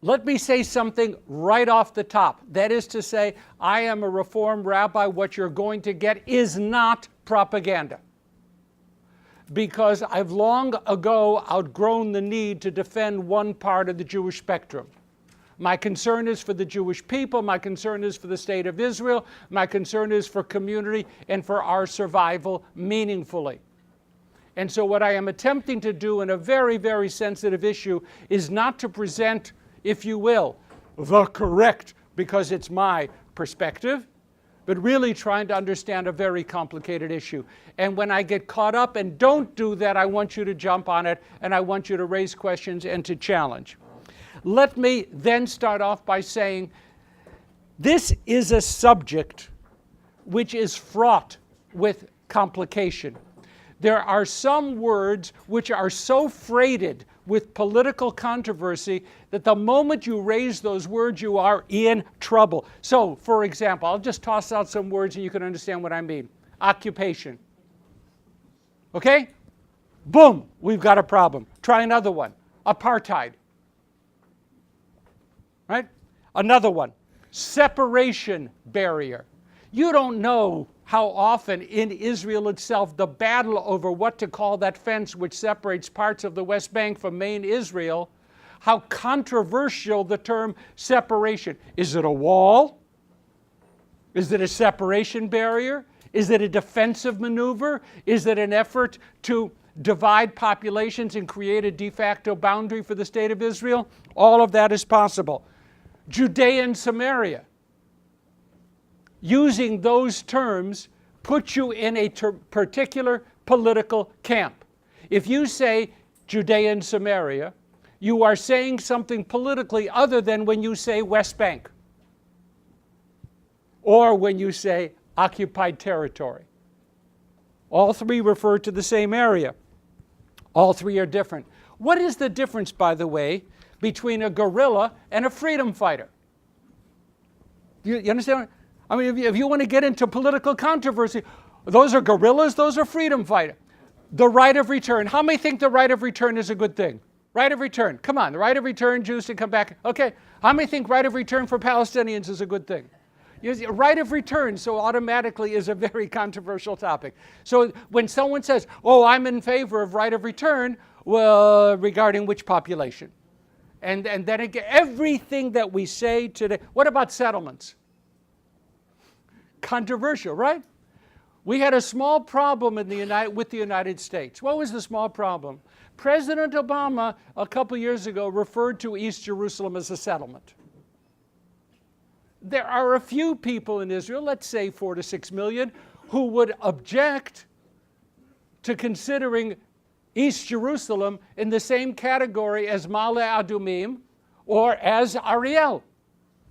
let me say something right off the top. That is to say, I am a Reformed rabbi. What you're going to get is not propaganda. Because I've long ago outgrown the need to defend one part of the Jewish spectrum. My concern is for the Jewish people. My concern is for the state of Israel. My concern is for community and for our survival meaningfully. And so what I am attempting to do in a very, very sensitive issue is not to present, if you will, the correct, because it's my perspective, but really trying to understand a very complicated issue. And when I get caught up and don't do that, I want you to jump on it, and I want you to raise questions and to challenge. Let me then start off by saying this is a subject which is fraught with complication. There are some words which are so freighted with political controversy that the moment you raise those words, you are in trouble. So, for example, I'll just toss out some words and you can understand what I mean. Occupation. Okay? Boom, we've got a problem. Try another one. Apartheid. Right? Another one. Separation barrier. You don't know how often in Israel itself the battle over what to call that fence which separates parts of the West Bank from main Israel, how controversial the term separation. Is it a wall? Is it a separation barrier? Is it a defensive maneuver? Is it an effort to divide populations and create a de facto boundary for the state of Israel? All of that is possible. Judea and Samaria. Using those terms puts you in a particular political camp. If you say Judea and Samaria, you are saying something politically other than when you say West Bank or when you say occupied territory. All three refer to the same area. All three are different. What is the difference, by the way, between a guerrilla and a freedom fighter? You understand? I mean, if you want to get into political controversy, those are guerrillas, those are freedom fighters. The right of return. How many think the right of return is a good thing? Right of return. Come on, the right of return, Jews to come back. Okay, how many think right of return for Palestinians is a good thing? Right of return, so automatically is a very controversial topic. So when someone says, oh, I'm in favor of right of return, well, regarding which population? And then again, everything that we say today, what about settlements? Controversial, right? We had a small problem with the United States. What was the small problem? President Obama, a couple years ago, referred to East Jerusalem as a settlement. There are a few people in Israel, let's say 4 to 6 million, who would object to considering East Jerusalem in the same category as Ma'ale Adumim or as Ariel.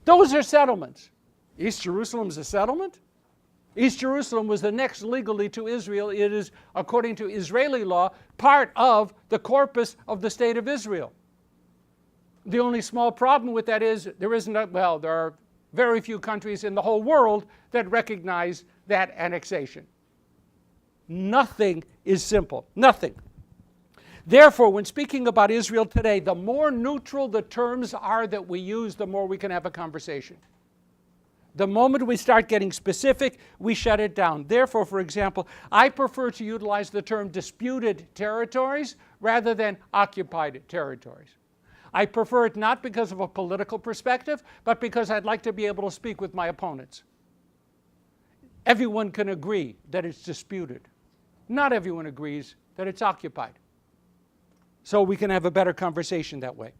Those are settlements. East Jerusalem is a settlement? East Jerusalem was the next legally to Israel. It is, according to Israeli law, part of the corpus of the state of Israel. The only small problem with that is there are very few countries in the whole world that recognize that annexation. Nothing is simple. Nothing. Therefore, when speaking about Israel today, the more neutral the terms are that we use, the more we can have a conversation. The moment we start getting specific, we shut it down. Therefore, for example, I prefer to utilize the term disputed territories rather than occupied territories. I prefer it not because of a political perspective, but because I'd like to be able to speak with my opponents. Everyone can agree that it's disputed. Not everyone agrees that it's occupied. So we can have a better conversation that way.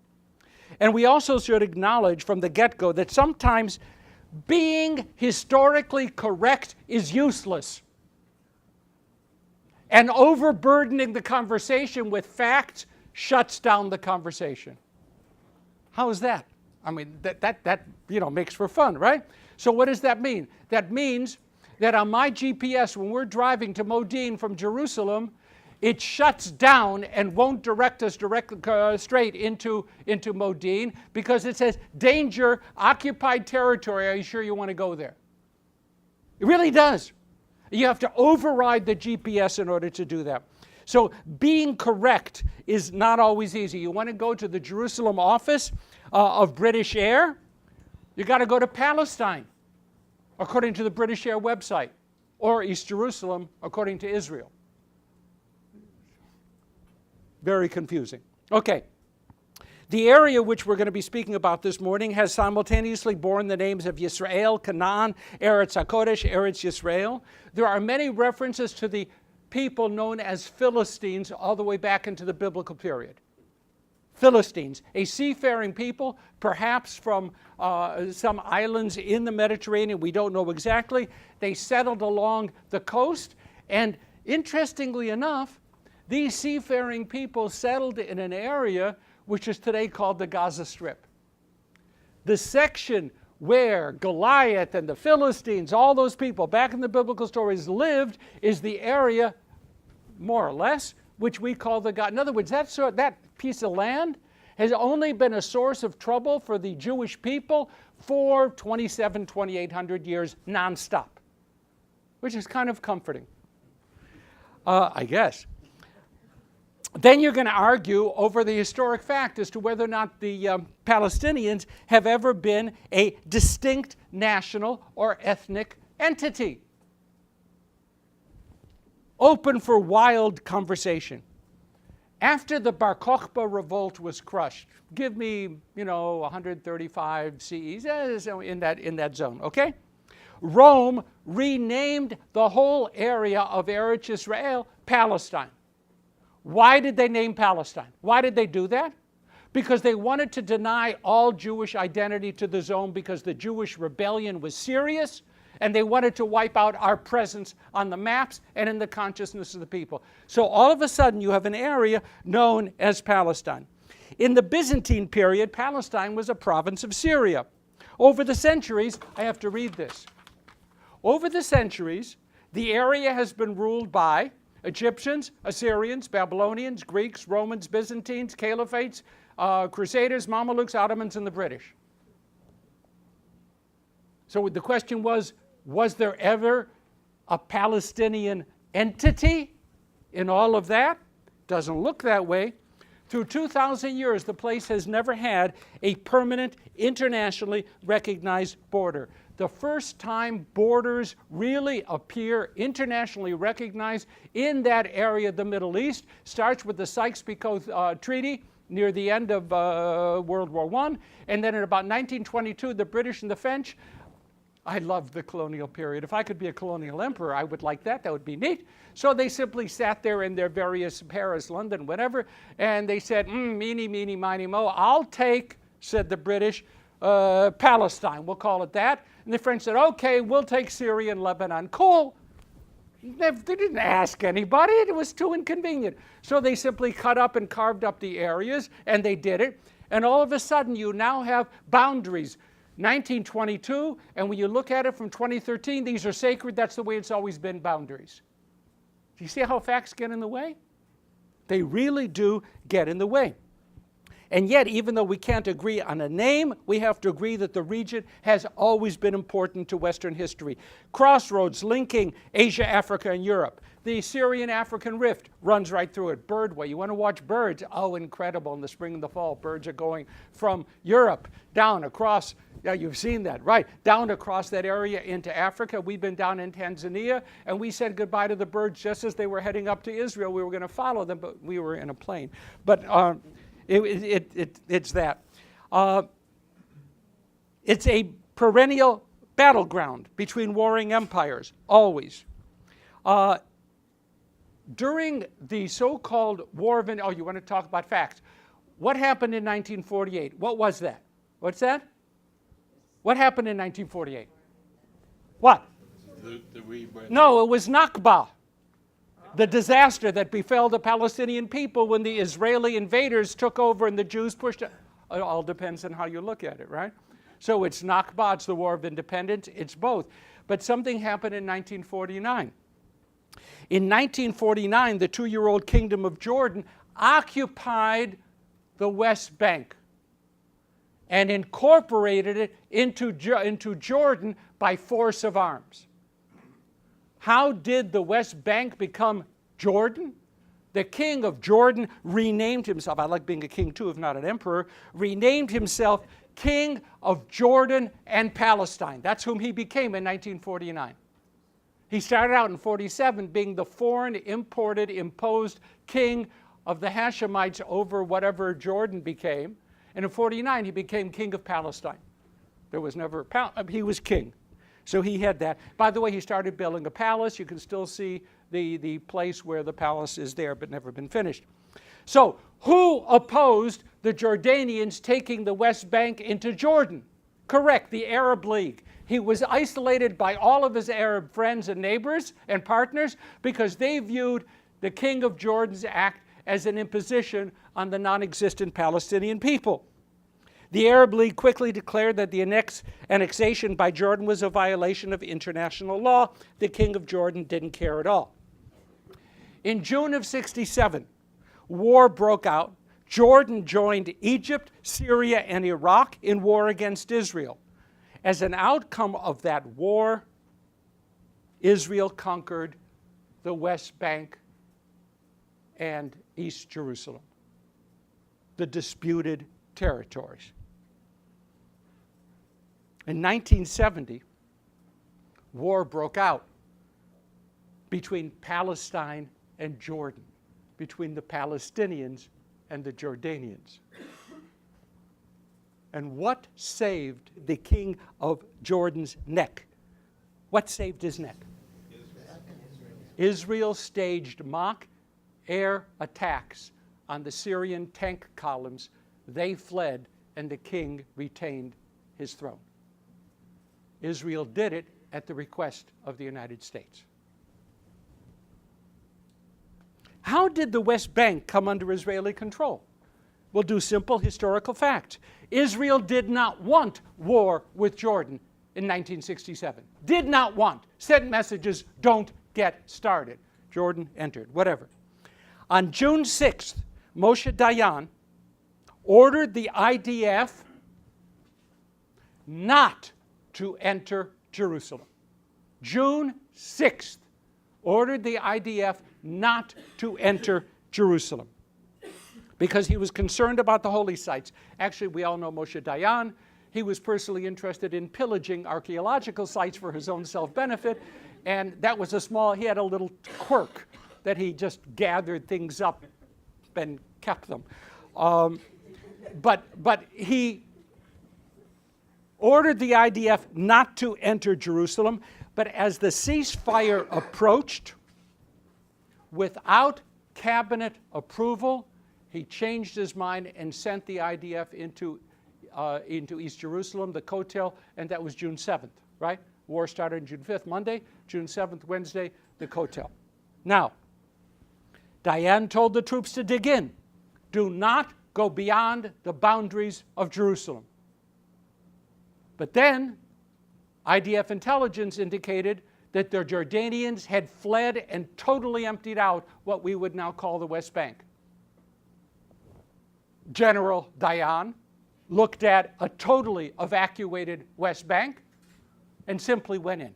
And we also should acknowledge from the get-go that sometimes being historically correct is useless. And overburdening the conversation with facts shuts down the conversation. How is that? I mean, that makes for fun, right? So what does that mean? That means that on my GPS, when we're driving to Modin from Jerusalem, it shuts down and won't direct us straight into Modin because it says, danger, occupied territory. Are you sure you want to go there? It really does. You have to override the GPS in order to do that. So being correct is not always easy. You want to go to the Jerusalem office of British Air, you got to go to Palestine, according to the British Air website, or East Jerusalem, according to Israel. Very confusing. Okay. The area which we're going to be speaking about this morning has simultaneously borne the names of Yisrael, Canaan, Eretz HaKodesh, Eretz Yisrael. There are many references to the people known as Philistines all the way back into the biblical period. Philistines, a seafaring people, perhaps from some islands in the Mediterranean, we don't know exactly. They settled along the coast, and interestingly enough, these seafaring people settled in an area which is today called the Gaza Strip. The section where Goliath and the Philistines, all those people back in the biblical stories lived, is the area, more or less, which we call the Gaza. In other words, that piece of land has only been a source of trouble for the Jewish people for 2,800 years nonstop, which is kind of comforting, I guess. Then you're going to argue over the historic fact as to whether or not the Palestinians have ever been a distinct national or ethnic entity. Open for wild conversation. After the Bar Kokhba revolt was crushed, give me, 135 CE, in that zone, okay? Rome renamed the whole area of Eretz Israel Palestine. Why did they name Palestine? Why did they do that? Because they wanted to deny all Jewish identity to the zone because the Jewish rebellion was serious, and they wanted to wipe out our presence on the maps and in the consciousness of the people. So all of a sudden you have an area known as Palestine. In the Byzantine period, Palestine was a province of Syria. Over the centuries, I have to read this. Over the centuries, the area has been ruled by Egyptians, Assyrians, Babylonians, Greeks, Romans, Byzantines, Caliphates, Crusaders, Mamelukes, Ottomans, and the British. So the question was there ever a Palestinian entity in all of that? Doesn't look that way. Through 2,000 years, the place has never had a permanent, internationally recognized border. The first time borders really appear internationally recognized in that area of the Middle East starts with the Sykes-Picot Treaty near the end of World War I, and then in about 1922, the British and the French. I loved the colonial period. If I could be a colonial emperor, I would like that. That would be neat. So they simply sat there in their various Paris, London, whatever, and they said, meeny, meeny, miny, mo, I'll take, said the British, Palestine, we'll call it that. And the French said, okay, we'll take Syria and Lebanon. Cool. They didn't ask anybody. It was too inconvenient. So they simply cut up and carved up the areas, and they did it. And all of a sudden, you now have boundaries. 1922, and when you look at it from 2013, these are sacred. That's the way it's always been, boundaries. Do you see how facts get in the way? They really do get in the way. And yet, even though we can't agree on a name, we have to agree that the region has always been important to Western history. Crossroads linking Asia, Africa, and Europe. The Syrian-African rift runs right through it. Birdway. You want to watch birds? Oh, incredible. In the spring and the fall, birds are going from Europe down across, yeah, you've seen that, right? Down across that area into Africa. We've been down in Tanzania, and we said goodbye to the birds just as they were heading up to Israel. We were going to follow them, but we were in a plane. But it's that. It's a perennial battleground between warring empires, always. During the so-called War of... Oh, you want to talk about facts. What happened in 1948? What was that? What's that? What happened in 1948? What? No, it was Nakba. The disaster that befell the Palestinian people when the Israeli invaders took over and the Jews pushed it. It all depends on how you look at it, right? So it's Nakba, it's the War of Independence, it's both. But something happened in 1949. In 1949, the 2-year-old Kingdom of Jordan occupied the West Bank and incorporated it into Jordan by force of arms. How did the West Bank become Jordan? the king of Jordan renamed himself, I like being a king too, if not an emperor, renamed himself King of Jordan and Palestine. That's whom he became in 1949. He started out in 47 being the foreign, imported, imposed king of the Hashemites over whatever Jordan became. And in 49 he became king of Palestine. There was never, he was king. So he had that. By the way, he started building a palace. You can still see the place where the palace is there, but never been finished. So who opposed the Jordanians taking the West Bank into Jordan? Correct, the Arab League. He was isolated by all of his Arab friends and neighbors and partners because they viewed the king of Jordan's act as an imposition on the non-existent Palestinian people. The Arab League quickly declared that the annexation by Jordan was a violation of international law. The king of Jordan didn't care at all. In June of 67, war broke out. Jordan joined Egypt, Syria, and Iraq in war against Israel. As an outcome of that war, Israel conquered the West Bank and East Jerusalem, the disputed territories. In 1970, war broke out between Palestine and Jordan, between the Palestinians and the Jordanians. And what saved the king of Jordan's neck? What saved his neck? Israel staged mock air attacks on the Syrian tank columns. They fled, and the king retained his throne. Israel did it at the request of the United States. How did the West Bank come under Israeli control? We'll do simple historical fact. Israel did not want war with Jordan in 1967. Did not want. Sent messages, don't get started. Jordan entered, whatever. On June 6th, Moshe Dayan ordered the IDF not to enter Jerusalem. June 6th, ordered the IDF not to enter Jerusalem because he was concerned about the holy sites. Actually, we all know Moshe Dayan. He was personally interested in pillaging archaeological sites for his own self-benefit, and that was he had a little quirk that he just gathered things up and kept them. But he ordered the IDF not to enter Jerusalem, but as the ceasefire approached, without cabinet approval, he changed his mind and sent the IDF into East Jerusalem, the Kotel, and that was June 7th, right? War started on June 5th, Monday, June 7th, Wednesday, the Kotel. Now, Dayan told the troops to dig in. Do not go beyond the boundaries of Jerusalem. But then, IDF intelligence indicated that the Jordanians had fled and totally emptied out what we would now call the West Bank. General Dayan looked at a totally evacuated West Bank and simply went in.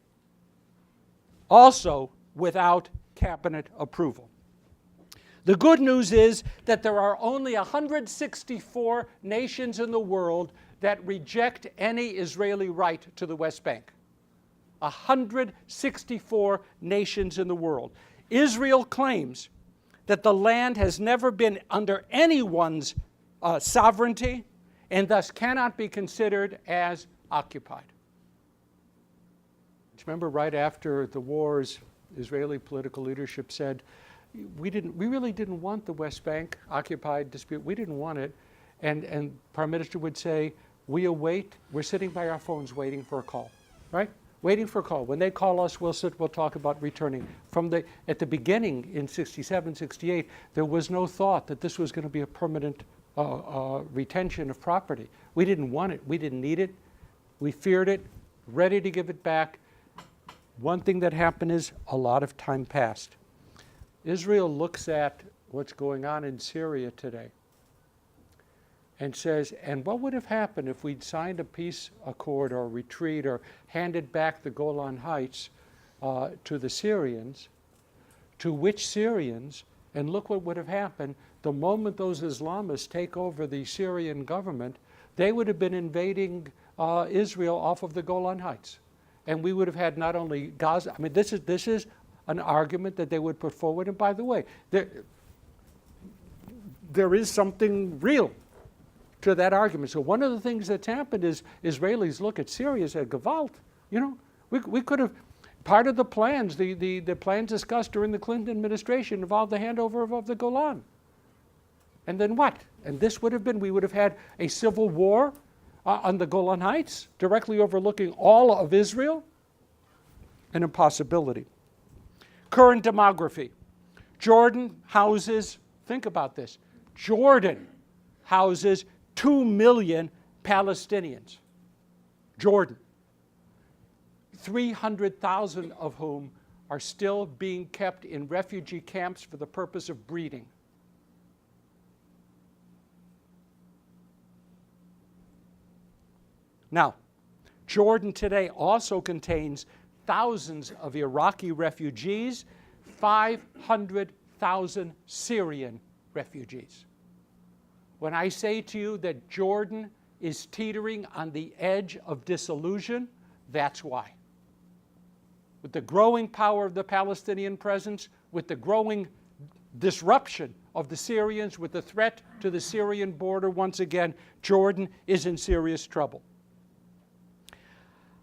Also without cabinet approval. The good news is that there are only 164 nations in the world that reject any Israeli right to the West Bank. 164 nations in the world. Israel claims that the land has never been under anyone's sovereignty and thus cannot be considered as occupied. Remember, right after the wars, Israeli political leadership said, we really didn't want the West Bank occupied dispute. We didn't want it. And Prime Minister would say, we're sitting by our phones waiting for a call, right? Waiting for a call. When they call us, we'll talk about returning. At the beginning in 67, 68, there was no thought that this was going to be a permanent retention of property. We didn't want it. We didn't need it. We feared it, ready to give it back. One thing that happened is a lot of time passed. Israel looks at what's going on in Syria today and says, and what would have happened if we'd signed a peace accord or retreat or handed back the Golan Heights to the Syrians, to which Syrians And look what would have happened the moment those Islamists take over the Syrian government. They would have been invading Israel off of the Golan Heights. And we would have had not only Gaza, I mean, this is an argument that they would put forward. And by the way, there is something real to that argument. So one of the things that's happened is Israelis look at Syria as a Gewalt. You know, we could have, part of the plans, the plans discussed during the Clinton administration involved the handover of the Golan. And then what? And this would have been, we would have had a civil war on the Golan Heights, directly overlooking all of Israel. An impossibility. Current demography. Jordan houses, think about this, Jordan houses 2 million Palestinians. Jordan. 300,000 of whom are still being kept in refugee camps for the purpose of breeding. Now, Jordan today also contains thousands of Iraqi refugees, 500,000 Syrian refugees. When I say to you that Jordan is teetering on the edge of dissolution, that's why. With the growing power of the Palestinian presence, with the growing disruption of the Syrians, with the threat to the Syrian border once again, Jordan is in serious trouble.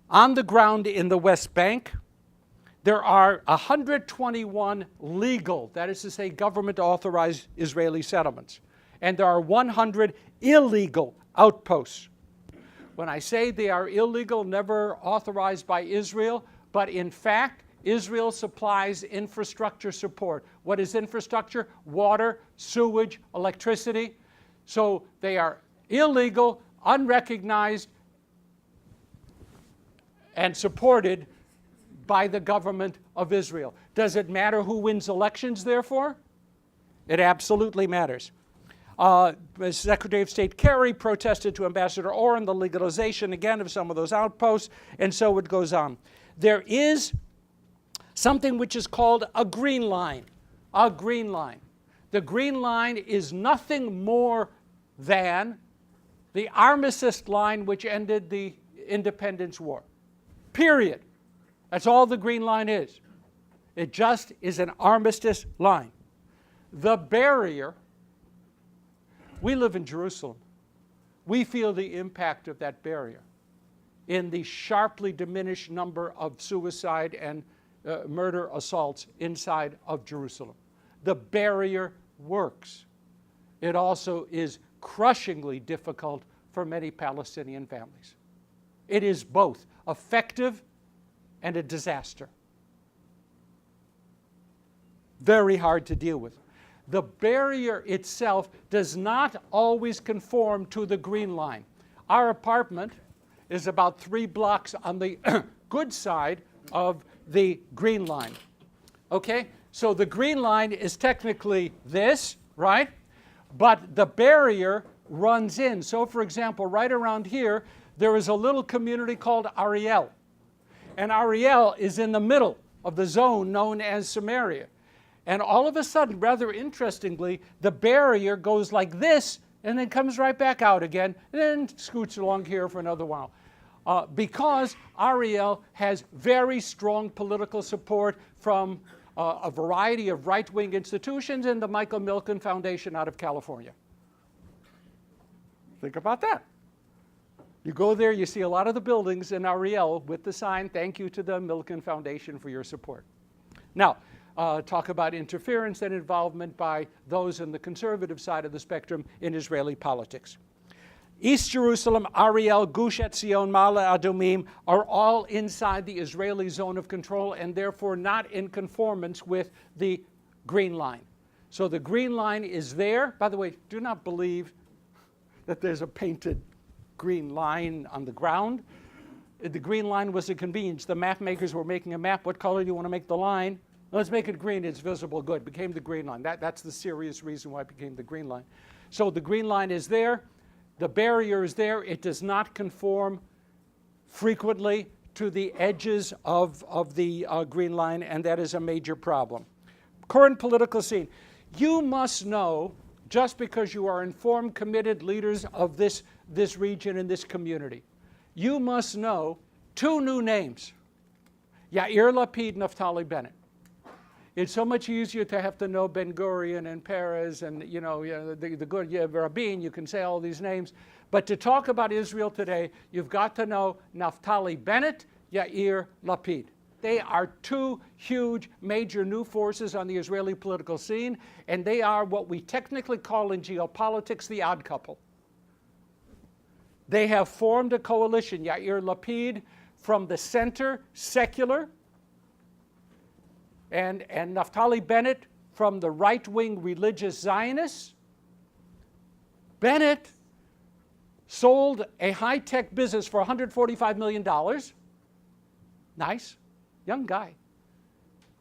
On the ground in the West Bank, there are 121 legal, that is to say government-authorized Israeli settlements, and there are 100 illegal outposts. When I say they are illegal, never authorized by Israel, but in fact, Israel supplies infrastructure support. What is infrastructure? Water, sewage, electricity. So they are illegal, unrecognized, and supported by the government of Israel. Does it matter who wins elections, therefore? It absolutely matters. Secretary of State Kerry protested to Ambassador Orr the legalization, again, of some of those outposts, and so it goes on. There is something which is called a green line. A green line. The green line is nothing more than the armistice line which ended the Independence War. Period. That's all the green line is. It just is an armistice line. The barrier, we live in Jerusalem. We feel the impact of that barrier in the sharply diminished number of suicide and murder assaults inside of Jerusalem. The barrier works. It also is crushingly difficult for many Palestinian families. It is both effective and a disaster. Very hard to deal with. The barrier itself does not always conform to the green line. Our apartment is about 3 blocks on the good side of the green line. Okay? So the green line is technically this, right? But the barrier runs in. So for example, right around here, there is a little community called Ariel. And Ariel is in the middle of the zone known as Samaria. And all of a sudden, rather interestingly, the barrier goes like this and then comes right back out again and then scoots along here for another while. Because Ariel has very strong political support from a variety of right-wing institutions and the Michael Milken Foundation out of California. Think about that. You go there, you see a lot of the buildings in Ariel with the sign, "Thank you to the Milken Foundation for your support." Now, talk about interference and involvement by those on the conservative side of the spectrum in Israeli politics. East Jerusalem, Ariel, Gush Etzion, Ma'ale Adumim are all inside the Israeli zone of control and therefore not in conformance with the green line. So the green line is there. By the way, do not believe that there's a painted green line on the ground. The green line was a convenience. The map makers were making a map. What color do you want to make the line? Let's make it green. It's visible. Good. Became the green line. That's the serious reason why it became the green line. So the green line is there. The barrier is there. It does not conform frequently to the edges of the green line, and that is a major problem. Current political scene. You must know, just because you are informed, committed leaders of this region and this community, you must know two new names, Yair Lapid, Naftali Bennett. It's so much easier to have to know Ben Gurion and Peres and the good Rabin. You can say all these names, but to talk about Israel today, you've got to know Naftali Bennett, Yair Lapid. They are two huge, major new forces on the Israeli political scene, and they are what we technically call in geopolitics the odd couple. They have formed a coalition, Yair Lapid from the center, secular, and Naftali Bennett from the right-wing religious Zionists. Bennett sold a high-tech business for $145 million. Nice, young guy.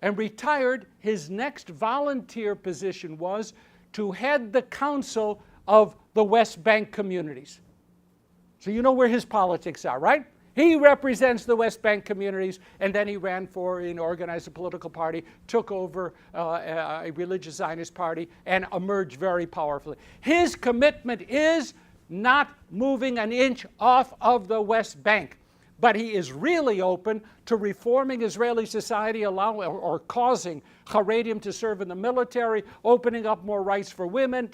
And retired. His next volunteer position was to head the council of the West Bank communities. So you know where his politics are, right? He represents the West Bank communities, and then he ran for and organized a political party, took over a religious Zionist party, and emerged very powerfully. His commitment is not moving an inch off of the West Bank, but he is really open to reforming Israeli society, allowing or causing Haredim to serve in the military, opening up more rights for women,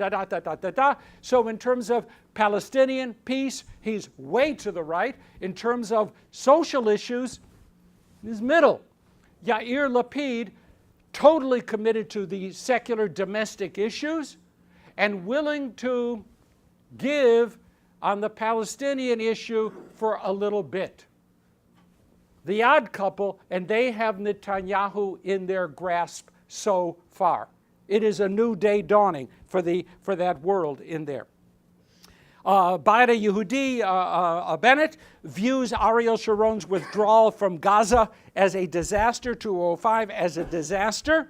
So in terms of Palestinian peace, he's way to the right. In terms of social issues, he's middle. Yair Lapid, totally committed to the secular domestic issues and willing to give on the Palestinian issue for a little bit. The odd couple, and they have Netanyahu in their grasp so far. It is a new day dawning for that world in there. Baida Yehudi Bennett views Ariel Sharon's withdrawal from Gaza as a disaster, 2005 as a disaster,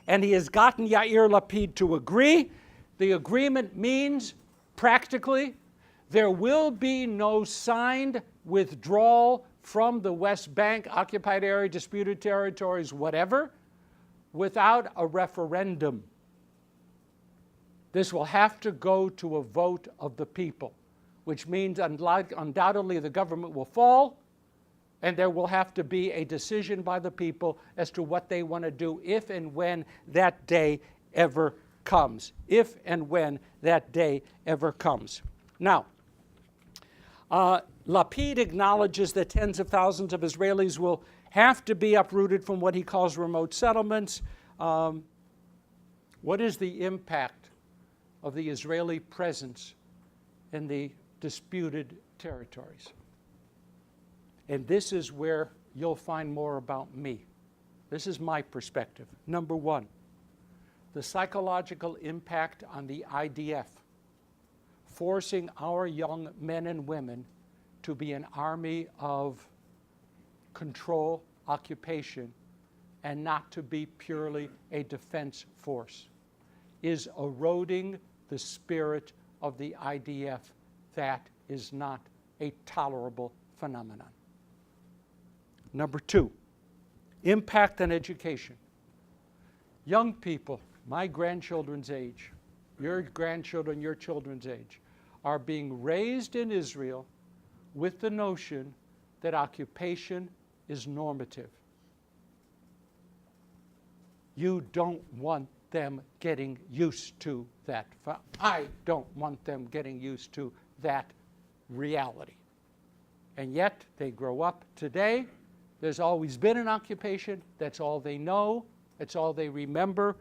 and he has gotten Yair Lapid to agree. The agreement means, practically, there will be no signed withdrawal from the West Bank, occupied area, disputed territories, whatever, without a referendum. This will have to go to a vote of the people, which means undoubtedly the government will fall, and there will have to be a decision by the people as to what they want to do if and when that day ever comes. If and when that day ever comes. Now, Lapid acknowledges that tens of thousands of Israelis will have to be uprooted from what he calls remote settlements. What is the impact of the Israeli presence in the disputed territories? And this is where you'll find more about me. This is my perspective. Number one, the psychological impact on the IDF, forcing our young men and women to be an army of control, occupation, and not to be purely a defense force, is eroding the spirit of the IDF. That is not a tolerable phenomenon. Number two, impact on education. Young people, my grandchildren's age, your grandchildren, your children's age, are being raised in Israel with the notion that occupation is normative. You don't want them getting used to that. I don't want them getting used to that reality. And yet they grow up today. There's always been an occupation. That's all they know. That's all they remember.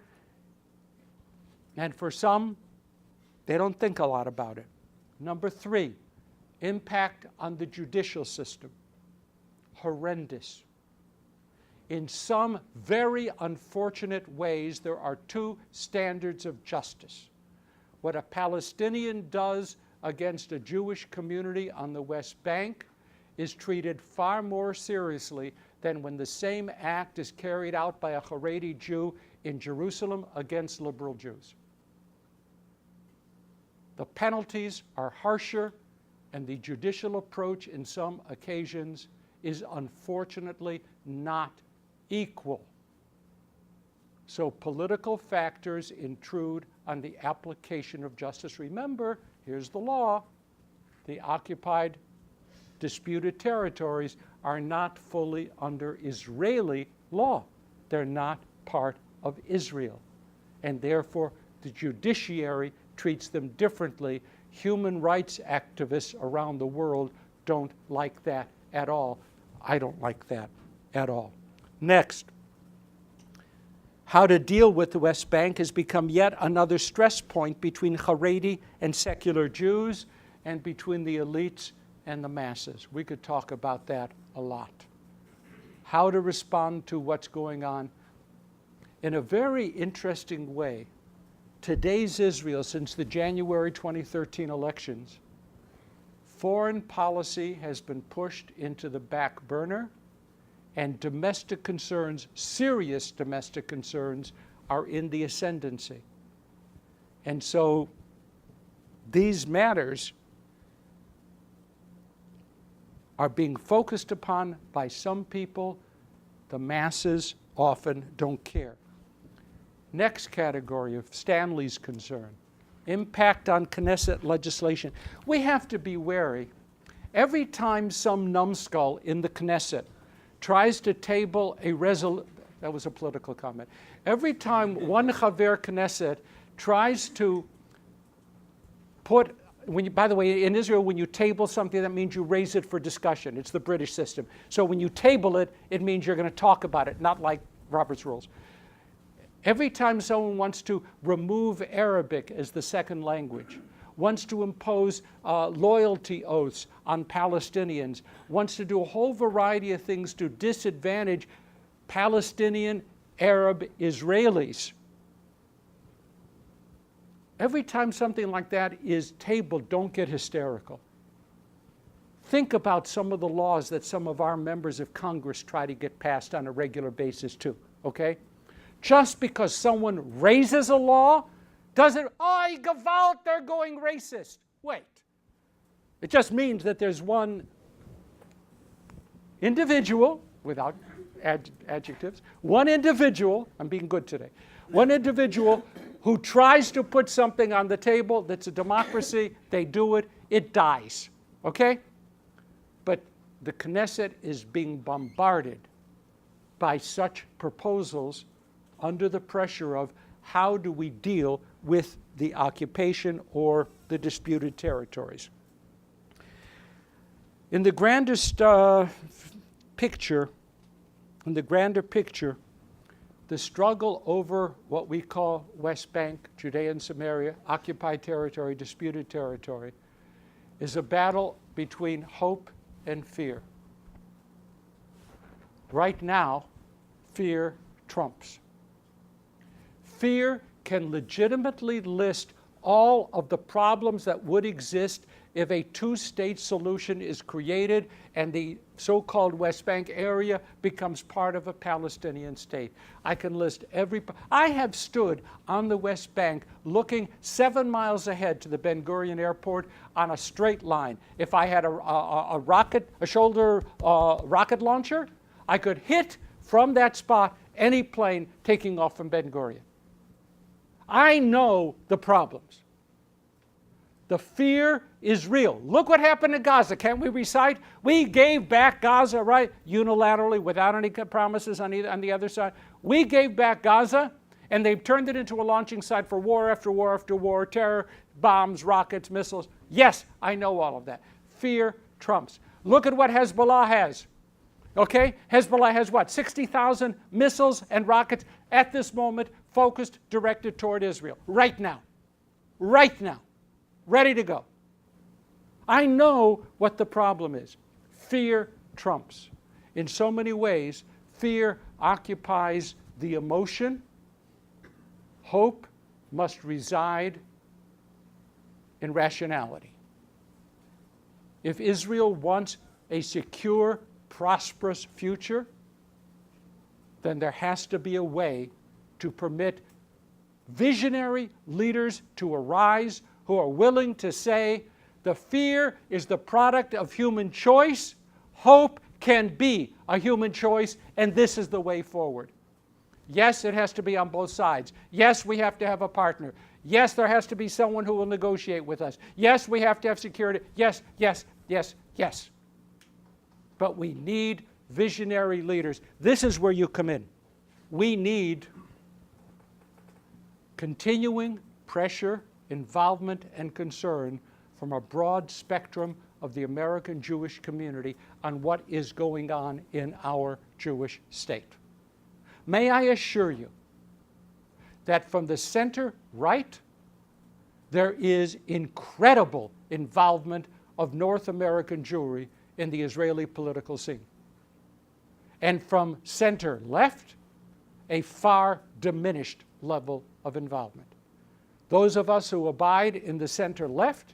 And for some, they don't think a lot about it. Number three, impact on the judicial system. Horrendous. In some very unfortunate ways, there are two standards of justice. What a Palestinian does against a Jewish community on the West Bank is treated far more seriously than when the same act is carried out by a Haredi Jew in Jerusalem against liberal Jews. The penalties are harsher, and the judicial approach in some occasions is unfortunately not equal So political factors intrude on the application of justice. Remember, here's the law. The occupied, disputed territories are not fully under Israeli law. They're not part of Israel. And therefore, the judiciary treats them differently. Human rights activists around the world don't like that at all. I don't like that at all. Next, how to deal with the West Bank has become yet another stress point between Haredi and secular Jews and between the elites and the masses. We could talk about that a lot. How to respond to what's going on. In a very interesting way, today's Israel, since the January 2013 elections, foreign policy has been pushed into the back burner, and domestic concerns, serious domestic concerns, are in the ascendancy. And so these matters are being focused upon by some people. The masses often don't care. Next category of Stanley's concern, impact on Knesset legislation. We have to be wary. Every time some numbskull in the Knesset tries to table a resolution, that was a political comment. Every time one Chaver Knesset tries to put, by the way, in Israel, when you table something, that means you raise it for discussion. It's the British system. So when you table it, it means you're going to talk about it, not like Robert's Rules. Every time someone wants to remove Arabic as the second language, wants to impose loyalty oaths on Palestinians, wants to do a whole variety of things to disadvantage Palestinian, Arab, Israelis. Every time something like that is tabled, don't get hysterical. Think about some of the laws that some of our members of Congress try to get passed on a regular basis too, okay? Just because someone raises a law doesn't, oh, Gewalt, they're going racist. Wait. It just means that there's one individual, without adjectives, one individual, I'm being good today, one individual who tries to put something on the table that's a democracy, they do it, it dies, okay? But the Knesset is being bombarded by such proposals under the pressure of how do we deal with the occupation or the disputed territories. In the grandest picture, the struggle over what we call West Bank, Judea and Samaria, occupied territory, disputed territory, is a battle between hope and fear. Right now, fear trumps. Fear can legitimately list all of the problems that would exist if a two-state solution is created and the so-called West Bank area becomes part of a Palestinian state. I can list I have stood on the West Bank looking 7 miles ahead to the Ben Gurion airport on a straight line. If I had a shoulder rocket launcher, I could hit from that spot any plane taking off from Ben Gurion. I know the problems. The fear is real. Look what happened in Gaza. Can't we recite? We gave back Gaza, right? Unilaterally, without any promises on the other side. We gave back Gaza, and they've turned it into a launching site for war after war after war, terror, bombs, rockets, missiles. Yes, I know all of that. Fear trumps. Look at what Hezbollah has. Okay? Hezbollah has what? 60,000 missiles and rockets at this moment focused, directed toward Israel. Right now. Right now. Ready to go. I know what the problem is. Fear trumps. In so many ways, fear occupies the emotion. Hope must reside in rationality. If Israel wants a secure, prosperous future, then there has to be a way to permit visionary leaders to arise who are willing to say, the fear is the product of human choice, hope can be a human choice, and this is the way forward. Yes, it has to be on both sides. Yes, we have to have a partner. Yes, there has to be someone who will negotiate with us. Yes, we have to have security. Yes, yes, yes, yes. But we need visionary leaders. This is where you come in. We need continuing pressure, involvement, and concern from a broad spectrum of the American Jewish community on what is going on in our Jewish state. May I assure you that from the center right, there is incredible involvement of North American Jewry in the Israeli political scene. And from center left, a far diminished level of involvement. Those of us who abide in the center left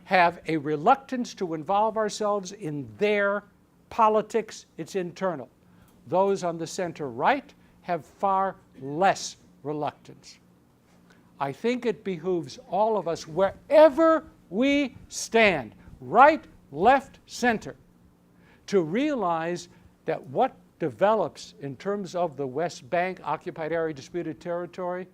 have a reluctance to involve ourselves in their politics. It's internal. Those on the center right have far less reluctance. I think it behooves all of us, wherever we stand, right, left, center, to realize that what develops in terms of the West Bank, occupied area, disputed territory,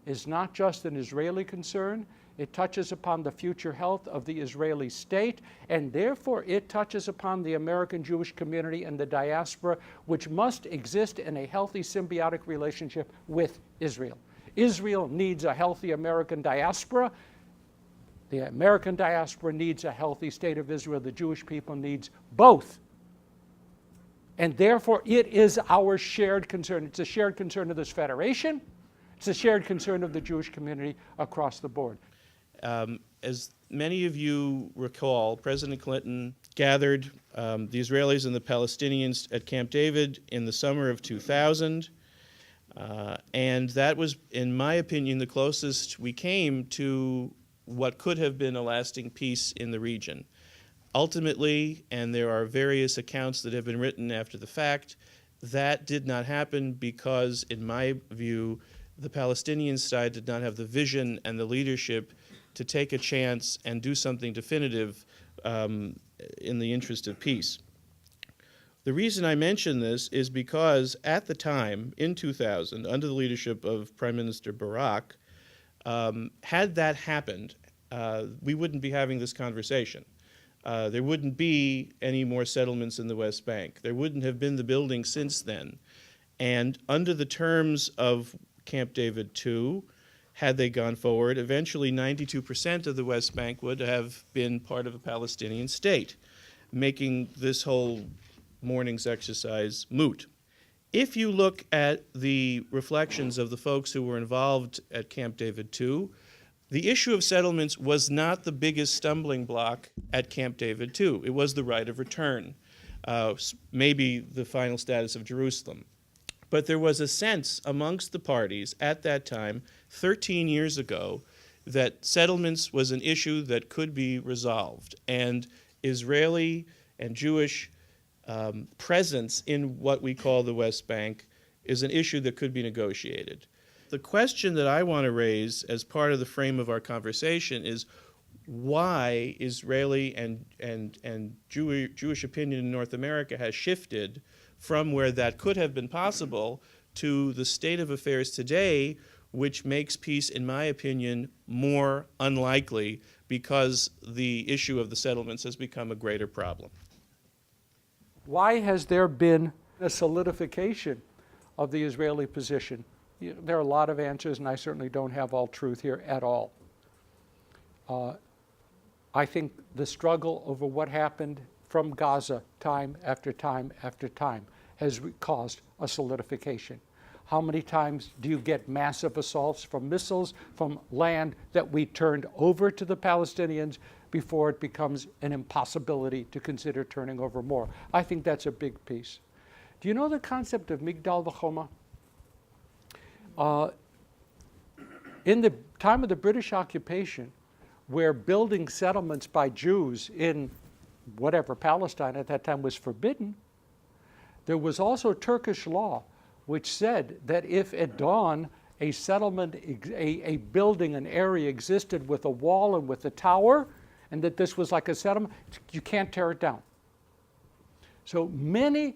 is not just an Israeli concern. It touches upon the future health of the Israeli state, and therefore it touches upon the American Jewish community and the diaspora, which must exist in a healthy symbiotic relationship with Israel. Israel needs a healthy American diaspora. The American diaspora needs a healthy state of Israel. The Jewish people needs both. And therefore it is our shared concern. It's a shared concern of this federation. It's a shared concern of the Jewish community across the board. As many of you recall, President Clinton gathered the Israelis and the Palestinians at Camp David in the summer of 2000, and that was, in my opinion, the closest we came to what could have been a lasting peace in the region. Ultimately, and there are various accounts that have been written after the fact, that did not happen because, in my view, the Palestinian side did not have the vision and the leadership to take a chance and do something definitive in the interest of peace. The reason I mention this is because at the time, in 2000, under the leadership of Prime Minister Barak, had that happened, we wouldn't be having this conversation. There wouldn't be any more settlements in the West Bank. There wouldn't have been the building since then. And under the terms of Camp David II, had they gone forward, eventually 92% of the West Bank would have been part of a Palestinian state, making this whole morning's exercise moot. If you look at the reflections of the folks who were involved at Camp David II, the issue of settlements was not the biggest stumbling block at Camp David II. It was the right of return, maybe the final status of Jerusalem. But there was a sense amongst the parties at that time, 13 years ago, that settlements was an issue that could be resolved. And Israeli and Jewish presence in what we call the West Bank is an issue that could be negotiated. The question that I want to raise as part of the frame of our conversation is why Israeli and Jewish opinion in North America has shifted from where that could have been possible to the state of affairs today, which makes peace, in my opinion, more unlikely because the issue of the settlements has become a greater problem. Why has there been a solidification of the Israeli position? There are a lot of answers, and I certainly don't have all truth here at all. I think the struggle over what happened from Gaza time after time after time has caused a solidification. How many times do you get massive assaults from missiles from land that we turned over to the Palestinians before it becomes an impossibility to consider turning over more? I think that's a big piece. Do you know the concept of Migdal v'Choma? In the time of the British occupation, where building settlements by Jews in whatever Palestine at that time was forbidden, there was also Turkish law which said that if at dawn a settlement, a building, an area existed with a wall and with a tower, and that this was like a settlement, you can't tear it down. So many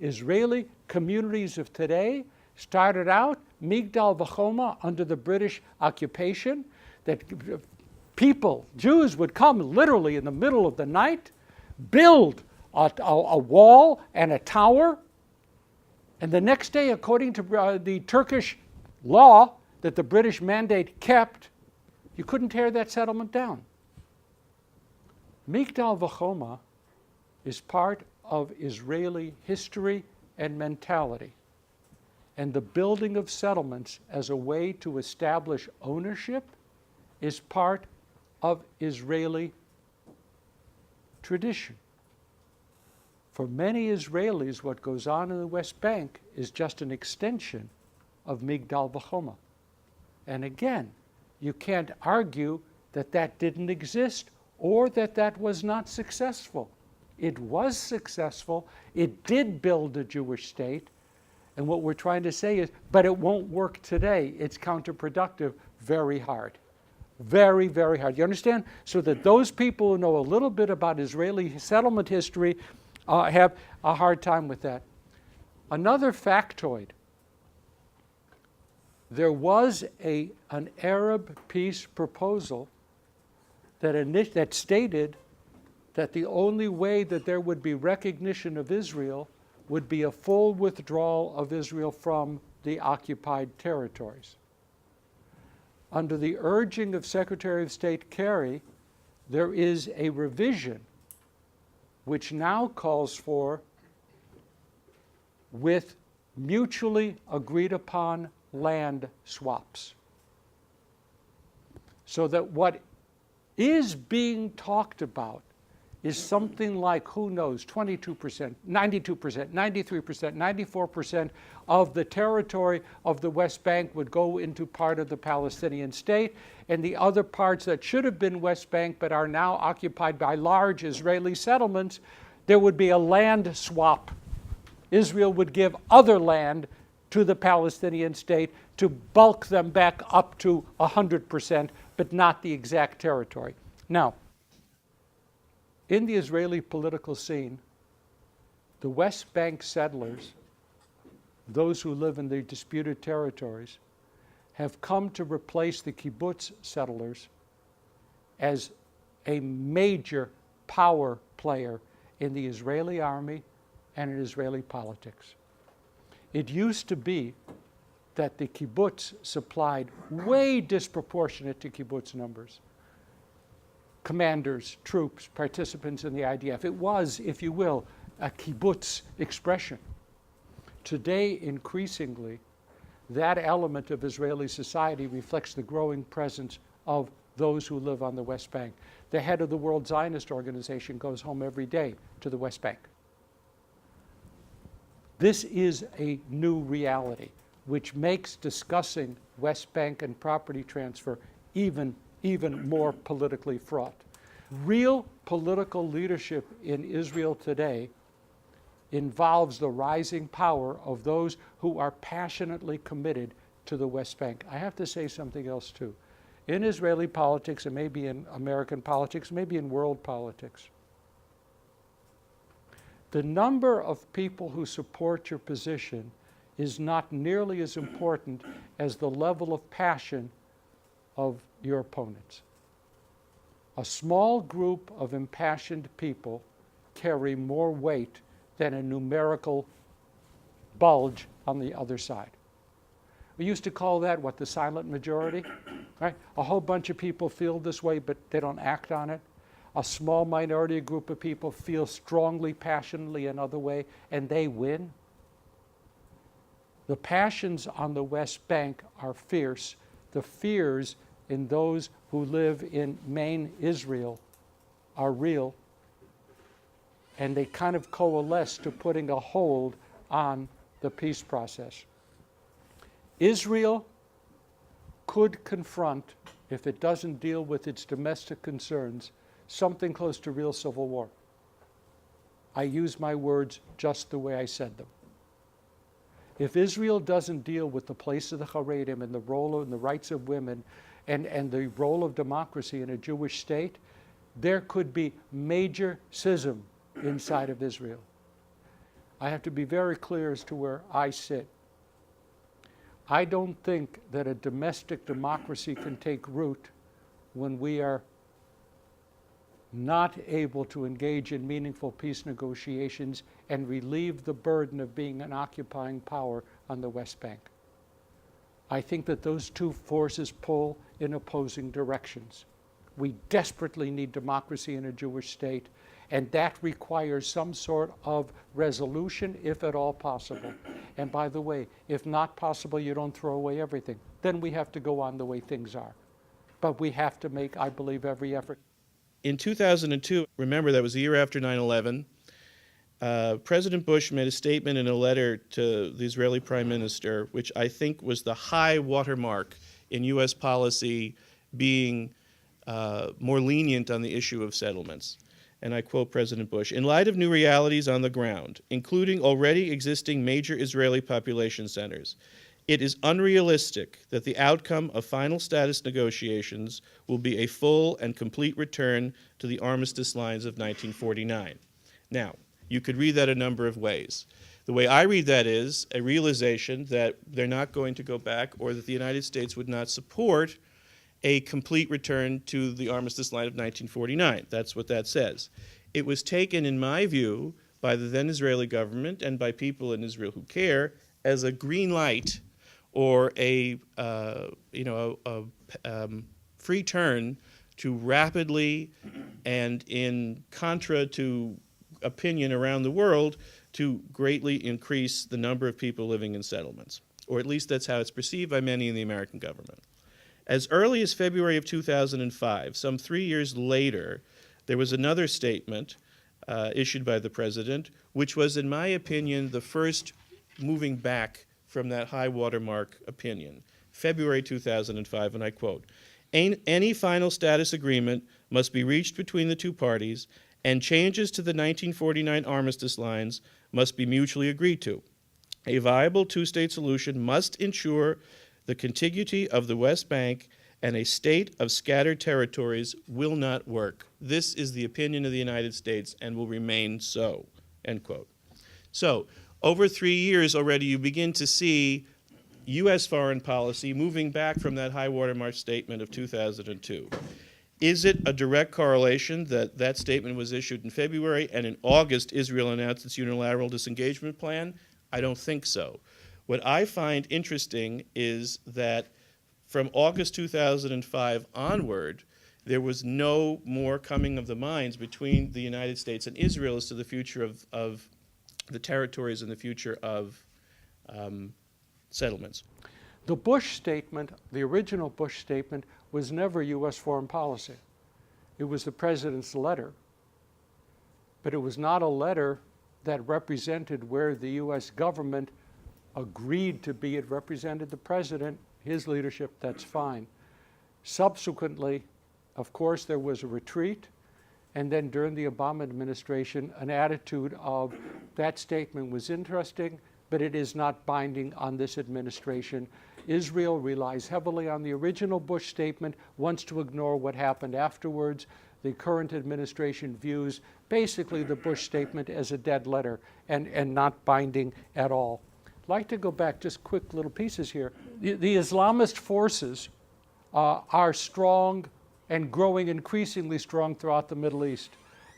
Israeli communities of today started out Migdal v'Choma under the British occupation, that people, Jews, would come literally in the middle of the night, build a wall and a tower, and the next day, according to the Turkish law that the British mandate kept, you couldn't tear that settlement down. Migdal v'Choma is part of Israeli history and mentality. And the building of settlements as a way to establish ownership is part of Israeli tradition. For many Israelis, what goes on in the West Bank is just an extension of Migdal v'Choma. And again, you can't argue that that didn't exist or that that was not successful. It was successful. It did build a Jewish state. And what we're trying to say is, but it won't work today. It's counterproductive, very hard. Very, very hard. You understand? So that those people who know a little bit about Israeli settlement history have a hard time with that. Another factoid. There was an Arab peace proposal that stated that the only way that there would be recognition of Israel would be a full withdrawal of Israel from the occupied territories. Under the urging of Secretary of State Kerry, there is a revision which now calls for, with mutually agreed upon land swaps. So that what is being talked about is something like, who knows, 22%, 92%, 93%, 94% of the territory of the West Bank would go into part of the Palestinian state, and the other parts that should have been West Bank but are now occupied by large Israeli settlements, there would be a land swap. Israel would give other land to the Palestinian state to bulk them back up to 100%, but not the exact territory. Now, in the Israeli political scene, the West Bank settlers, those who live in the disputed territories, have come to replace the kibbutz settlers as a major power player in the Israeli army and in Israeli politics. It used to be that the kibbutz supplied way disproportionate to kibbutz numbers. Commanders, troops, participants in the IDF. It was, if you will, a kibbutz expression. Today, increasingly, that element of Israeli society reflects the growing presence of those who live on the West Bank. The head of the World Zionist Organization goes home every day to the West Bank. This is a new reality, which makes discussing West Bank and property transfer even more politically fraught. Real political leadership in Israel today involves the rising power of those who are passionately committed to the West Bank. I have to say something else too. In Israeli politics, and maybe in American politics, maybe in world politics, the number of people who support your position is not nearly as important as the level of passion of your opponents. A small group of impassioned people carry more weight than a numerical bulge on the other side. We used to call that, what, the silent majority, right? A whole bunch of people feel this way, but they don't act on it. A small minority group of people feel strongly, passionately another way, and they win. The passions on the West Bank are fierce. The fears in those who live in main Israel are real, and they kind of coalesce to putting a hold on the peace process. Israel could confront, if it doesn't deal with its domestic concerns, something close to real civil war. I use my words just the way I said them. If Israel doesn't deal with the place of the Haredim and the role and the rights of women and the role of democracy in a Jewish state, there could be major schism inside of Israel. I have to be very clear as to where I sit. I don't think that a domestic democracy can take root when we are not able to engage in meaningful peace negotiations and relieve the burden of being an occupying power on the West Bank. I think that those two forces pull in opposing directions. We desperately need democracy in a Jewish state, and that requires some sort of resolution, if at all possible. And by the way, if not possible, you don't throw away everything. Then we have to go on the way things are. But we have to make, I believe, every effort. In 2002, remember that was the year after 9/11, President Bush made a statement in a letter to the Israeli Prime Minister, which I think was the high watermark in U.S. policy being more lenient on the issue of settlements. And I quote President Bush, "In light of new realities on the ground, including already existing major Israeli population centers, it is unrealistic that the outcome of final status negotiations will be a full and complete return to the armistice lines of 1949. Now, you could read that a number of ways. The way I read that is a realization that they're not going to go back, or that the United States would not support a complete return to the armistice line of 1949. That's what that says. It was taken, in my view, by the then Israeli government and by people in Israel who care as a green light, or a free turn to rapidly, and in contra to opinion around the world, to greatly increase the number of people living in settlements. Or at least that's how it's perceived by many in the American government. As early as February of 2005, some 3 years later, there was another statement issued by the president, which was, in my opinion, the first moving back from that high watermark opinion. February 2005, and I quote, "Any final status agreement must be reached between the two parties, and changes to the 1949 armistice lines must be mutually agreed to. A viable two-state solution must ensure the contiguity of the West Bank, and a state of scattered territories will not work. This is the opinion of the United States and will remain so," end quote. So, over 3 years already, you begin to see U.S. foreign policy moving back from that high watermark statement of 2002. Is it a direct correlation that that statement was issued in February, and in August Israel announced its unilateral disengagement plan? I don't think so. What I find interesting is that from August 2005 onward, there was no more coming of the minds between the United States and Israel as to the future of the territories and the future of settlements. The Bush statement, the original Bush statement, was never U.S. foreign policy. It was the president's letter. But it was not a letter that represented where the U.S. government agreed to be. It represented the president, his leadership, that's fine. Subsequently, of course, there was a retreat, and then during the Obama administration, an attitude of that statement was interesting, but it is not binding on this administration. Israel relies heavily on the original Bush statement, wants to ignore what happened afterwards. The current administration views basically the Bush statement as a dead letter and not binding at all. I'd like to go back, just quick little pieces here. The Islamist forces are strong and growing increasingly strong throughout the Middle East.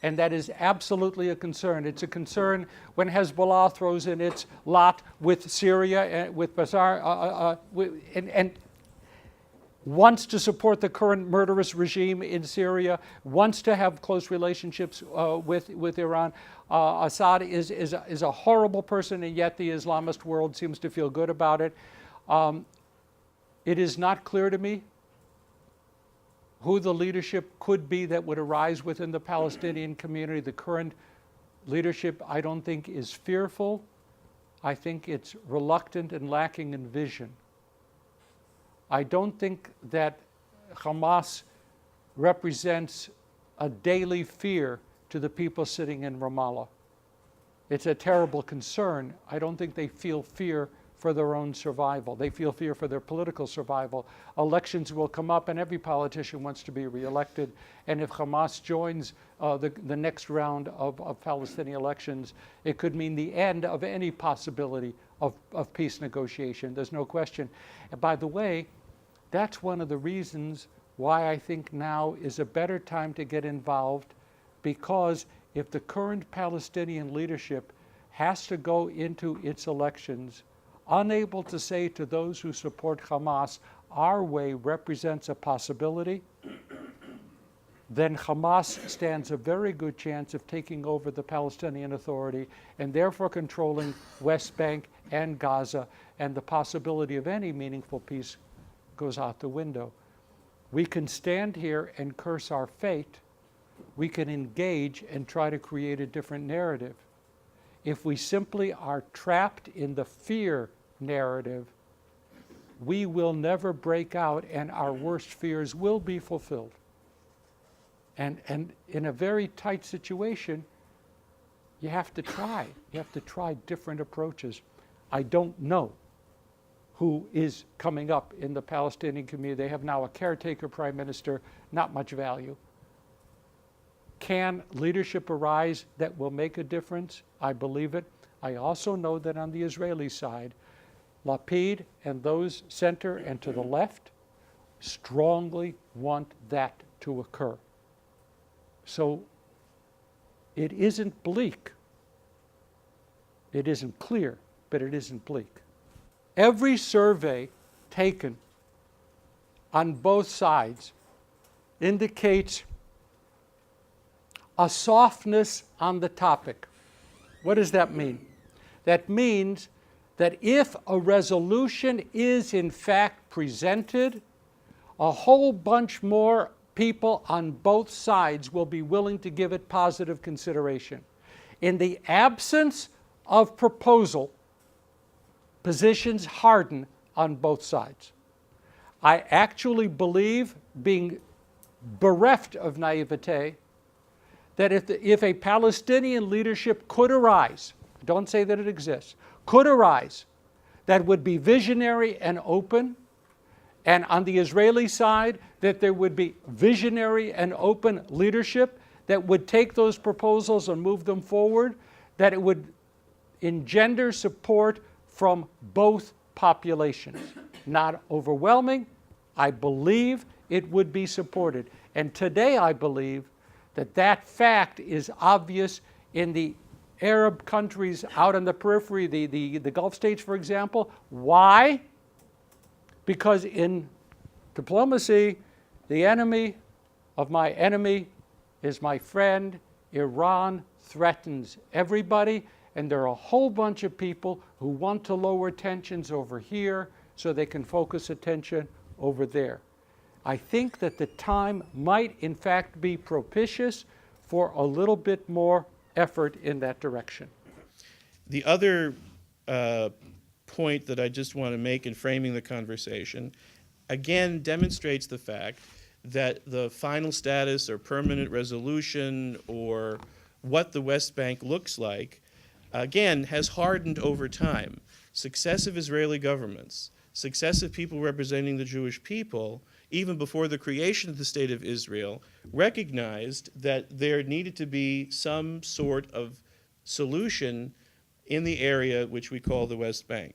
And that is absolutely a concern. It's a concern when Hezbollah throws in its lot with Syria and with Bashar, and wants to support the current murderous regime in Syria, wants to have close relationships with Iran. Assad is a horrible person, and yet the Islamist world seems to feel good about it. It is not clear to me who the leadership could be that would arise within the Palestinian community. The current leadership, I don't think, is fearful. I think it's reluctant and lacking in vision. I don't think that Hamas represents a daily fear to the people sitting in Ramallah. It's a terrible concern. I don't think they feel fear for their own survival. They feel fear for their political survival. Elections will come up and every politician wants to be reelected. And if Hamas joins the next round of Palestinian elections, it could mean the end of any possibility of peace negotiation. There's no question. And by the way, that's one of the reasons why I think now is a better time to get involved, because if the current Palestinian leadership has to go into its elections unable to say to those who support Hamas, our way represents a possibility, then Hamas stands a very good chance of taking over the Palestinian Authority and therefore controlling West Bank and Gaza, and the possibility of any meaningful peace goes out the window. We can stand here and curse our fate. We can engage and try to create a different narrative. If we simply are trapped in the fear narrative, we will never break out and our worst fears will be fulfilled. And in a very tight situation, you have to try. You have to try different approaches. I don't know who is coming up in the Palestinian community. They have now a caretaker prime minister, not much value. Can leadership arise that will make a difference? I believe it. I also know that on the Israeli side, Lapid and those center and to the left strongly want that to occur. So it isn't bleak. It isn't clear, but it isn't bleak. Every survey taken on both sides indicates a softness on the topic. What does that mean? That means that if a resolution is in fact presented, a whole bunch more people on both sides will be willing to give it positive consideration. In the absence of proposal, positions harden on both sides. I actually believe, being bereft of naivete, that if a Palestinian leadership could arise, don't say that it exists, could arise, that would be visionary and open, and on the Israeli side, that there would be visionary and open leadership that would take those proposals and move them forward, that it would engender support from both populations. Not overwhelming. I believe it would be supported. And today I believe that that fact is obvious in the Arab countries out on the periphery, the Gulf states, for example. Why? Because in diplomacy, the enemy of my enemy is my friend. Iran threatens everybody, and there are a whole bunch of people who want to lower tensions over here so they can focus attention over there. I think that the time might in fact be propitious for a little bit more effort in that direction. The other point that I just want to make in framing the conversation, again, demonstrates the fact that the final status or permanent resolution or what the West Bank looks like, again, has hardened over time. Successive Israeli governments, successive people representing the Jewish people, even before the creation of the State of Israel, recognized that there needed to be some sort of solution in the area which we call the West Bank.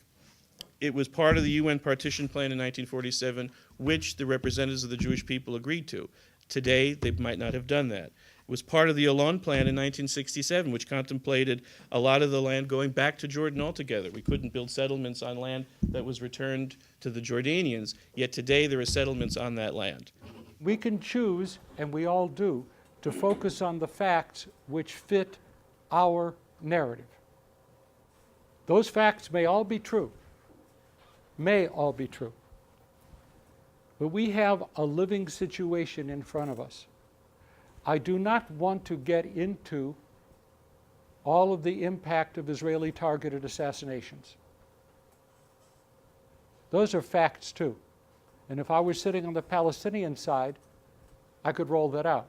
It was part of the UN partition plan in 1947, which the representatives of the Jewish people agreed to. Today, they might not have done that. It was part of the Shalom plan in 1967, which contemplated a lot of the land going back to Jordan altogether. We couldn't build settlements on land that was returned to the Jordanians, yet today there are settlements on that land. We can choose, and we all do, to focus on the facts which fit our narrative. Those facts may all be true. May all be true. But we have a living situation in front of us. I do not want to get into all of the impact of Israeli targeted assassinations. Those are facts too. And if I was sitting on the Palestinian side, I could roll that out.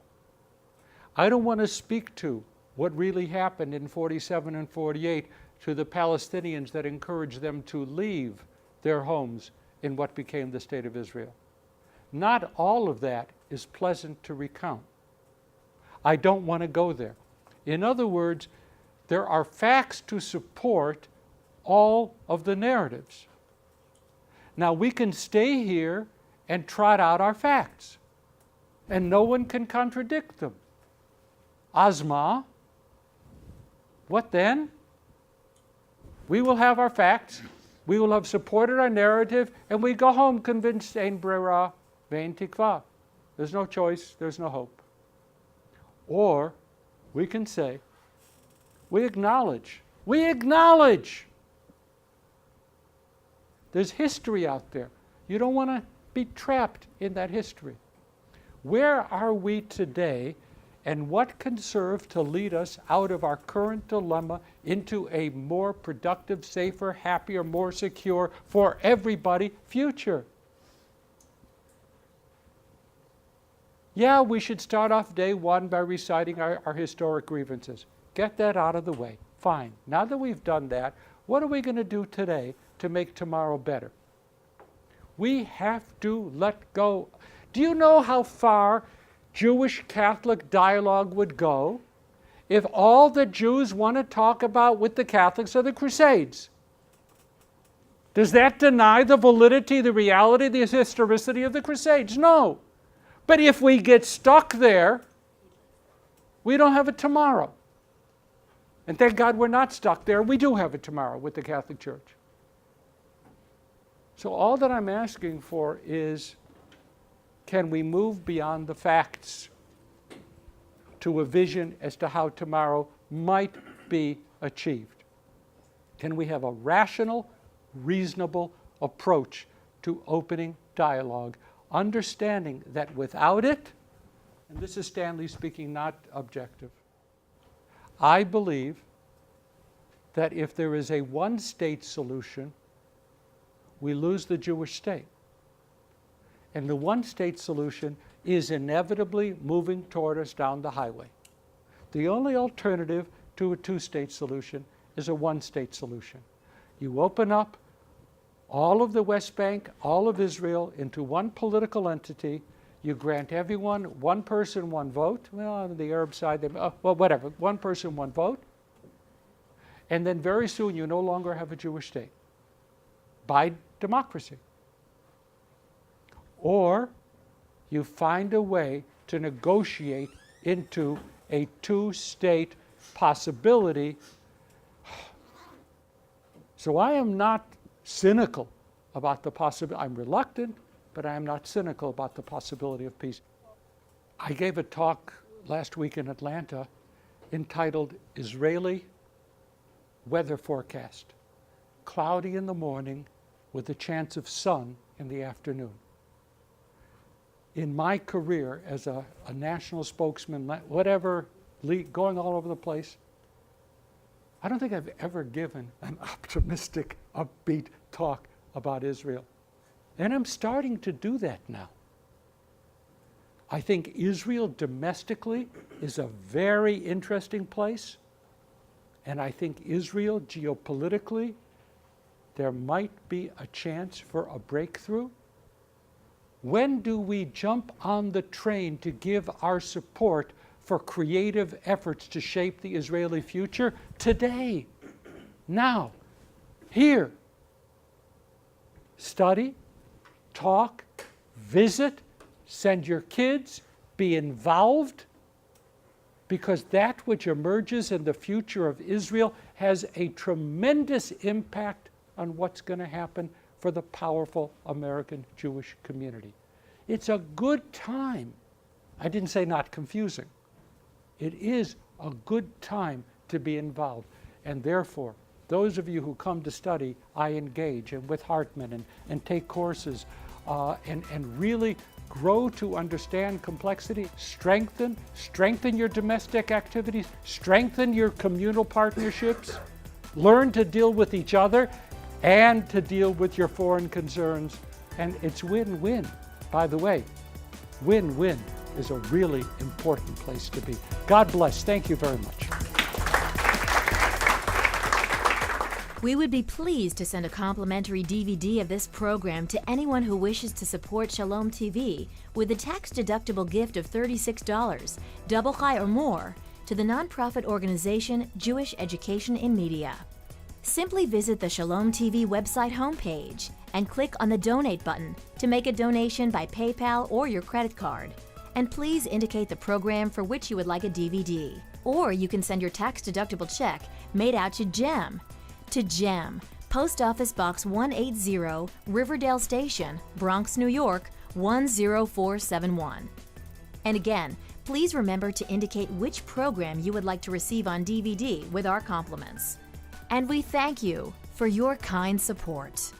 I don't want to speak to what really happened in 47 and 48 to the Palestinians that encouraged them to leave their homes in what became the State of Israel. Not all of that is pleasant to recount. I don't want to go there. In other words, there are facts to support all of the narratives. Now, we can stay here and trot out our facts, and no one can contradict them. Azma, what then? We will have our facts, we will have supported our narrative, and we go home convinced ein brera ve'ein tikva. There's no choice, there's no hope. Or we can say, we acknowledge there's history out there. You don't want to be trapped in that history. Where are we today, and what can serve to lead us out of our current dilemma into a more productive, safer, happier, more secure, for everybody future? Yeah, we should start off day one by reciting our historic grievances. Get that out of the way. Fine. Now that we've done that, what are we going to do today to make tomorrow better? We have to let go. Do you know how far Jewish Catholic dialogue would go if all the Jews want to talk about with the Catholics are the Crusades? Does that deny the validity, the reality, the historicity of the Crusades? No. But if we get stuck there, we don't have a tomorrow. And thank God we're not stuck there. We do have a tomorrow with the Catholic Church. So all that I'm asking for is, can we move beyond the facts to a vision as to how tomorrow might be achieved? Can we have a rational, reasonable approach to opening dialogue, understanding that without it, and this is Stanley speaking, not objective, I believe that if there is a one-state solution, we lose the Jewish state. And the one-state solution is inevitably moving toward us down the highway. The only alternative to a two-state solution is a one-state solution. You open up all of the West Bank, all of Israel, into one political entity. You grant everyone one person, one vote. Well, on the Arab side, well, whatever, one person, one vote. And then very soon you no longer have a Jewish state by democracy. Or you find a way to negotiate into a two-state possibility. So I am not cynical about the possibility. I'm reluctant, but I am not cynical about the possibility of peace. I gave a talk last week in Atlanta entitled Israeli Weather Forecast. Cloudy in the morning with a chance of sun in the afternoon. In my career as a national spokesman, whatever, going all over the place, I don't think I've ever given an optimistic, upbeat talk about Israel. And I'm starting to do that now. I think Israel domestically is a very interesting place. And I think Israel geopolitically, there might be a chance for a breakthrough. When do we jump on the train to give our support for creative efforts to shape the Israeli future? Today, now, here. Study, talk, visit, send your kids, be involved, because that which emerges in the future of Israel has a tremendous impact on what's going to happen for the powerful American Jewish community. It's a good time. I didn't say not confusing. It is a good time to be involved. And therefore, those of you who come to study, I engage, and with Hartman, and take courses, and really grow to understand complexity, strengthen your domestic activities, strengthen your communal partnerships, learn to deal with each other, and to deal with your foreign concerns. And it's win-win. By the way, win-win is a really important place to be. God bless. Thank you very much. We would be pleased to send a complimentary DVD of this program to anyone who wishes to support Shalom TV with a tax-deductible gift of $36, double high or more, to the nonprofit organization Jewish Education in Media. Simply visit the Shalom TV website homepage and click on the Donate button to make a donation by PayPal or your credit card. And please indicate the program for which you would like a DVD. Or you can send your tax-deductible check made out to GEM. To GEM, Post Office Box 180, Riverdale Station, Bronx, New York, 10471. And again, please remember to indicate which program you would like to receive on DVD with our compliments. And we thank you for your kind support.